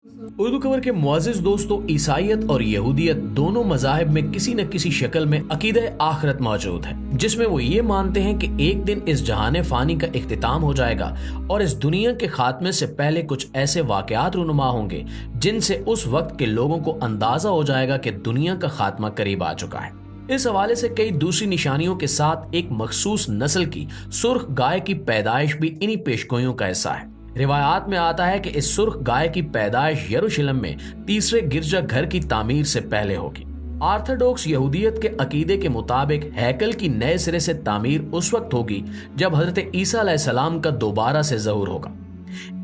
उर्दू खबर के मुअज़्ज़िज़ दोस्तों, ईसाईयत और यहूदियत दोनों मज़ाहिब में किसी न किसी शक्ल में अकीदा आखिरत मौजूद है, जिसमें वो ये मानते हैं कि एक दिन इस जहान फ़ानी का इख्तिताम हो जाएगा और इस दुनिया के खात्मे से पहले कुछ ऐसे वाक़यात रूनुमा होंगे जिनसे उस वक्त के लोगों को अंदाज़ा हो जाएगा कि दुनिया का खात्मा करीब आ चुका है। इस हवाले से कई दूसरी निशानियों के साथ एक मखसूस नस्ल की सुर्ख गाय की पैदाइश भी इन्हीं पेशगोइयों का हिस्सा है। रिवायात में आता है कि इस सुर्ख गाय की पैदाइश यरूशलेम में तीसरे गिरजा घर की तामीर से पहले होगी। ऑर्थोडॉक्स यहूदियत के अकीदे के मुताबिक हैकल की नए सिरे से तामीर उस वक्त होगी जब हजरत ईसा अलैहिस्सलाम का दोबारा से ज़हूर होगा।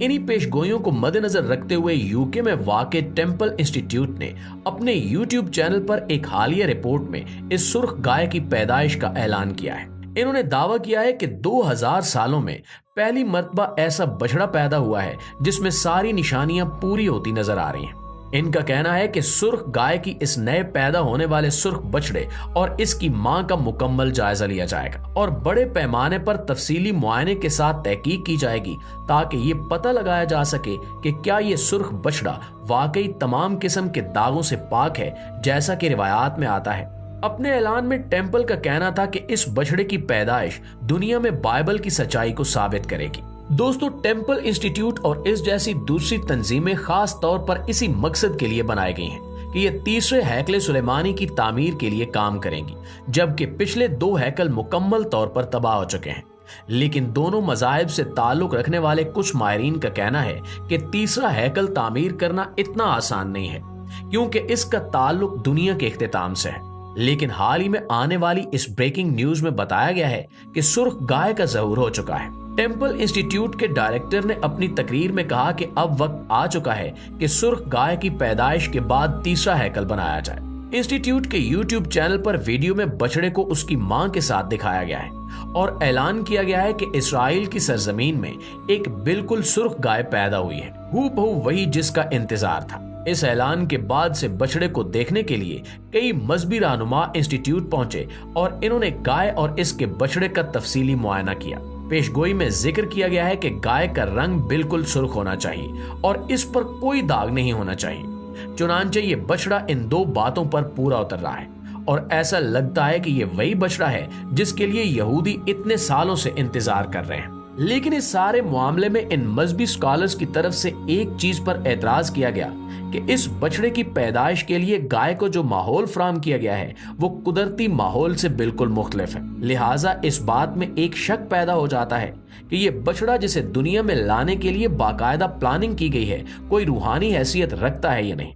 इन्हीं पेशगोइयों को मद्देनजर रखते हुए यूके में वाक़े टेम्पल इंस्टीट्यूट ने अपने यूट्यूब चैनल पर एक हालिया रिपोर्ट में इस सुर्ख गाय की पैदाइश का ऐलान किया है। इन्होंने दावा किया है कि 2000 सालों में पहली मर्तबा ऐसा बछड़ा पैदा हुआ है जिसमें सारी निशानियां पूरी होती नजर आ रही हैं। इनका कहना है कि सुर्ख गाय की इस नए पैदा होने वाले सुर्ख बछड़े और इसकी मां का मुकम्मल जायजा लिया जाएगा और बड़े पैमाने पर तफसीली मुआयने के साथ तहकीक की जाएगी ताकि ये पता लगाया जा सके कि क्या ये सुर्ख बछड़ा वाकई तमाम किस्म के दागों से पाक है जैसा कि रिवायात में आता है। अपने ऐलान में टेम्पल का कहना था कि इस बछड़े की पैदाइश दुनिया में बाइबल की सच्चाई को साबित करेगी। दोस्तों, टेम्पल इंस्टीट्यूट और इस जैसी दूसरी तंजीमें खास तौर पर इसी मकसद के लिए बनाई गई हैं कि ये तीसरे हैकले सुलेमानी की तामीर के लिए काम करेंगी, जबकि पिछले 2 हैकल मुकम्मल तौर पर तबाह हो चुके हैं। लेकिन दोनों मज़ाहिब से ताल्लुक रखने वाले कुछ माहिरीन का कहना है कि तीसरा हैकल तामीर करना इतना आसान नहीं है, क्योंकि इसका ताल्लुक दुनिया के इख्तिताम से है। लेकिन हाल ही में आने वाली इस ब्रेकिंग न्यूज में बताया गया है कि सुर्ख गाय का ज़हूर हो चुका है। टेम्पल इंस्टीट्यूट के डायरेक्टर ने अपनी तकरीर में कहा कि अब वक्त आ चुका है कि सुर्ख गाय की पैदाइश के बाद तीसरा हैकल बनाया जाए। इंस्टीट्यूट के यूट्यूब चैनल पर वीडियो में बछड़े को उसकी मां के साथ दिखाया गया है और ऐलान किया गया है कि इसराइल की सरजमीन में एक बिल्कुल सुर्ख गाय पैदा हुई है, हूबहू वही जिसका इंतजार था। इस ऐलान के बाद से बछड़े को देखने के लिए कई मजहबी रहनुमा इंस्टीट्यूट पहुंचे और इन्होंने गाय और इसके बछड़े का तफसीली मुआयना किया। पेशगोई में जिक्र किया गया है कि गाय का रंग बिल्कुल सुर्ख होना चाहिए और इस पर कोई दाग नहीं होना चाहिए। चुनांचे ये बछड़ा इन 2 बातों पर पूरा उतर रहा है और ऐसा लगता है कि ये वही बछड़ा है जिसके लिए यहूदी इतने सालों से इंतजार कर रहे हैं। लेकिन इस सारे मामले में इन मजहबी स्कॉलर्स की तरफ से एक चीज पर एतराज किया गया कि इस बछड़े की पैदाइश के लिए गाय को जो माहौल फराहम किया गया है वो कुदरती माहौल से बिल्कुल मुख्तलिफ है। लिहाजा इस बात में एक शक पैदा हो जाता है कि ये बछड़ा जिसे दुनिया में लाने के लिए बाकायदा प्लानिंग की गई है कोई रूहानी हैसियत रखता है या नहीं,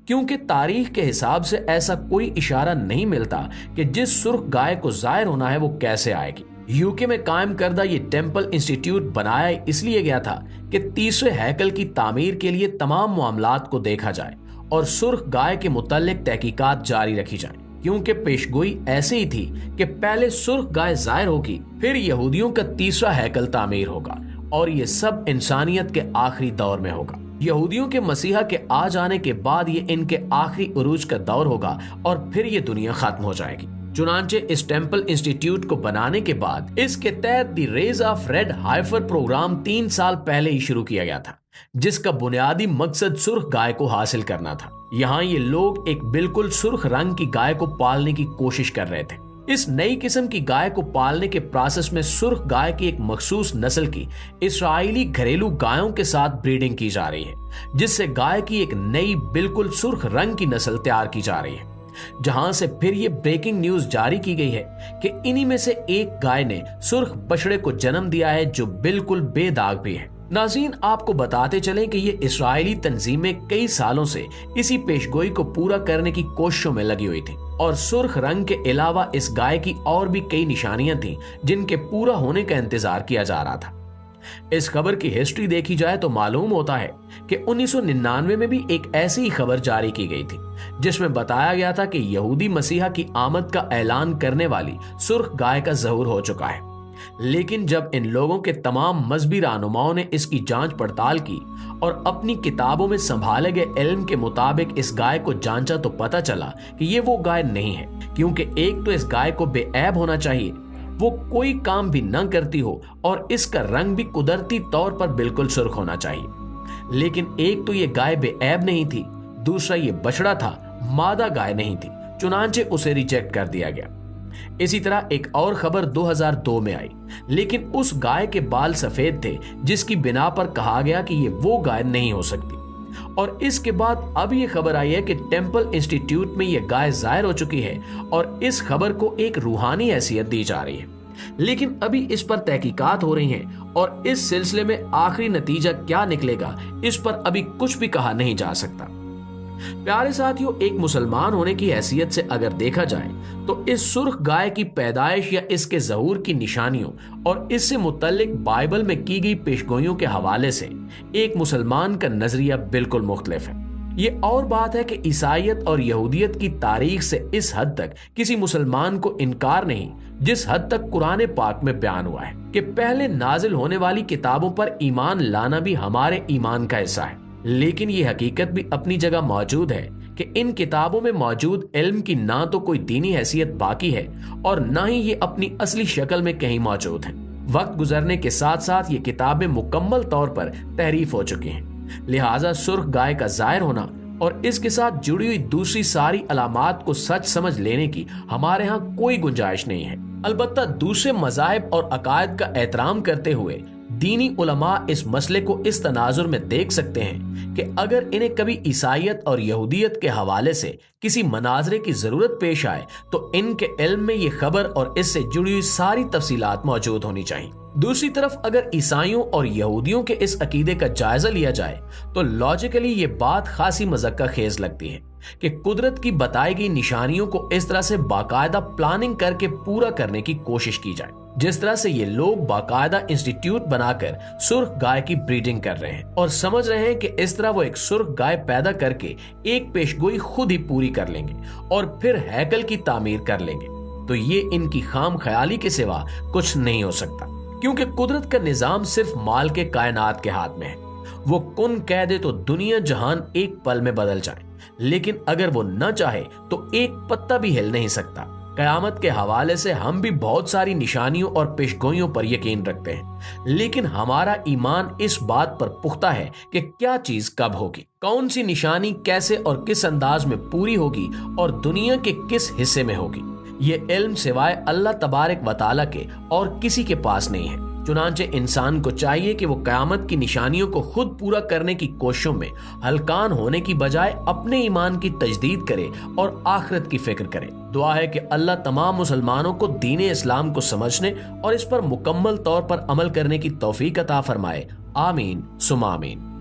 क्योंकि तारीख के हिसाब से ऐसा कोई इशारा नहीं मिलता कि जिस सुर्ख गाय को जाहिर होना है वो कैसे आएगी। यूके में कायम करदा ये टेम्पल इंस्टीट्यूट बनाया इसलिए गया था कि तीसरे हैकल की तामीर के लिए तमाम मामलात को देखा जाए और सुर्ख गाय के मुताल्लिक तहकीकात जारी रखी जाए, क्योंकि पेशगोई ऐसे ही थी कि पहले सुर्ख गाय जाहिर होगी, फिर यहूदियों का तीसरा हैकल तामीर होगा और ये सब इंसानियत के आखिरी दौर में होगा। यहूदियों के मसीहा के आ जाने के बाद ये इनके आखिरी उरूज का दौर होगा और फिर ये दुनिया खत्म हो जाएगी। चुनांचे इस टेम्पल इंस्टीट्यूट को बनाने के बाद इसके तहत the raise of red heifer program 3 साल पहले ही शुरू किया गया था, जिसका बुनियादी मकसद सुर्ख गाय को हासिल करना था। यहाँ ये लोग एक बिल्कुल सुर्ख रंग की गाय को पालने की कोशिश कर रहे थे। इस नई किस्म की गाय को पालने के प्रोसेस में सुर्ख गाय की एक मखसूस नस्ल की इसराइली घरेलू गायों के साथ ब्रीडिंग की जा रही है, जिससे गाय की एक नई बिल्कुल सुर्ख रंग की नस्ल तैयार की जा रही है। जहां से फिर ये ब्रेकिंग न्यूज जारी की गई है कि इन्हीं में से एक गाय ने सुर्ख बछड़े को जन्म दिया है जो बिल्कुल बेदाग भी है। नाज़रीन, आपको बताते चलें कि ये इसराइली तंजीमें कई सालों से इसी पेशगोई को पूरा करने की कोशिशों में लगी हुई थी और सुर्ख रंग के अलावा इस गाय की और भी कई निशानियां थीं जिनके पूरा होने का इंतजार किया जा रहा था। इस खबर की हिस्ट्री देखी जाए तो मालूम होता है कि 1999 में भी एक ऐसी ही खबर जारी की गई थी जिसमें बताया गया था कि यहूदी मसीहा की आमद का ऐलान करने वाली सुर्ख गाय का ज़हूर हो चुका है। लेकिन जब इन लोगों के तमाम मजहबी रहनुमाओं ने इसकी जांच पड़ताल की और अपनी किताबों में संभाले गए इल्म के मुताबिक इस गाय को जांचा तो पता चला कि ये वो गाय नहीं है, क्योंकि एक तो इस गाय को बेऐब होना चाहिए, वो कोई काम भी न करती हो और इसका रंग भी कुदरती तौर पर बिल्कुल सुर्ख होना चाहिए। लेकिन एक तो ये गाय बेऐब नहीं थी, दूसरा ये बछड़ा था, मादा गाय नहीं थी, चुनांचे उसे रिजेक्ट कर दिया गया। इसी तरह एक और खबर 2002 में आई, लेकिन उस गाय के बाल सफेद थे जिसकी बिना पर कहा गया कि ये वो गाय नहीं हो सकती। और इसके बाद अब ये खबर आई है कि टेम्पल इंस्टीट्यूट में ये गाय जाहिर हो चुकी है और इस खबर को एक रूहानी हैसियत दी जा रही है। लेकिन अभी इस पर तहकीकात हो रही हैं और इस सिलसिले में आखिरी नतीजा क्या निकलेगा इस पर अभी कुछ भी कहा नहीं जा सकता। प्यारे साथियों, एक मुसलमान होने की हैसियत से अगर देखा जाए तो इस सुर्ख गाय की पैदाइश या इसके ज़हूर की निशानियों और इससे मुतल्लिक बाइबल में की गई पेशगोइयों के हवाले से एक मुसलमान का नजरिया बिल्कुल मुख्तलिफ है। ये और बात है कि ईसाईयत और यहूदियत की तारीख से इस हद तक किसी मुसलमान को इनकार नहीं जिस हद तक कुरान पाक में बयान हुआ है कि पहले नाजिल होने वाली किताबों पर ईमान लाना भी हमारे ईमान का हिस्सा है। लेकिन ये हकीकत भी अपनी जगह मौजूद है कि इन किताबों में मौजूद इल्म की ना तो कोई दीनी हैसियत बाकी है और ना ही ये अपनी असली शक्ल में कहीं मौजूद है। वक्त गुजरने के साथ साथ ये किताबें मुकम्मल तौर पर तहरीफ हो चुकी हैं। लिहाजा सुर्ख गाय का जाहिर होना और इसके साथ जुड़ी हुई दूसरी सारी अलामात को सच समझ लेने की हमारे यहाँ कोई गुंजाइश नहीं है। अलबत्ता दूसरे मज़ाहिब और अकायद का एहतराम करते हुए दीनी उलमा इस मसले को इस तनाजुर में देख सकते हैं कि अगर इन्हें कभी ईसाईयत और यहूदियत के हवाले से किसी मनाजरे की जरूरत पेश आए तो इनके इल्म में ये खबर और इससे जुड़ी हुई सारी तफसीलात मौजूद होनी चाहिए। दूसरी तरफ अगर ईसाइयों और यहूदियों के इस अकीदे का जायजा लिया जाए तो लॉजिकली ये बात खासी मज़क्का खेज लगती है कि कुदरत की बताई गई निशानियों को इस तरह से बाकायदा प्लानिंग करके पूरा करने की कोशिश की जाए जिस तरह से ये लोग बाकायदा इंस्टीट्यूट बनाकर सुर्ख गाय की ब्रीडिंग कर रहे हैं और समझ रहे हैं कि इस तरह वो एक सुर्ख गाय पैदा करके एक पेशगोई खुद ही पूरी कर लेंगे और फिर हैकल की तामीर कर लेंगे। तो ये इनकी खाम ख्याली के सिवा कुछ नहीं हो सकता, क्योंकि कुदरत का निजाम सिर्फ माल के कायनात के हाथ में है। वो कुन कह दे तो दुनिया जहान एक पल में बदल जाए, लेकिन अगर वो न चाहे तो एक पत्ता भी हिल नहीं सकता। कयामत के हवाले से हम भी बहुत सारी निशानियों और पेशगोइयों पर यकीन रखते हैं, लेकिन हमारा ईमान इस बात पर पुख्ता है कि क्या चीज कब होगी, कौन सी निशानी कैसे और किस अंदाज में पूरी होगी और दुनिया के किस हिस्से में होगी। ये इल्म सिवाय अल्लाह तबारक व तआला के और किसी के पास नहीं है। चुनांचे इंसान को चाहिए कि वो कयामत की निशानियों को खुद पूरा करने की कोशिशों में हलकान होने की बजाय अपने ईमान की तजदीद करे और आखिरत की फिक्र करे। दुआ है कि अल्लाह तमाम मुसलमानों को दीन इस्लाम को समझने और इस पर मुकम्मल तौर पर अमल करने की तौफीक अता फरमाए। आमीन सुमा आमीन।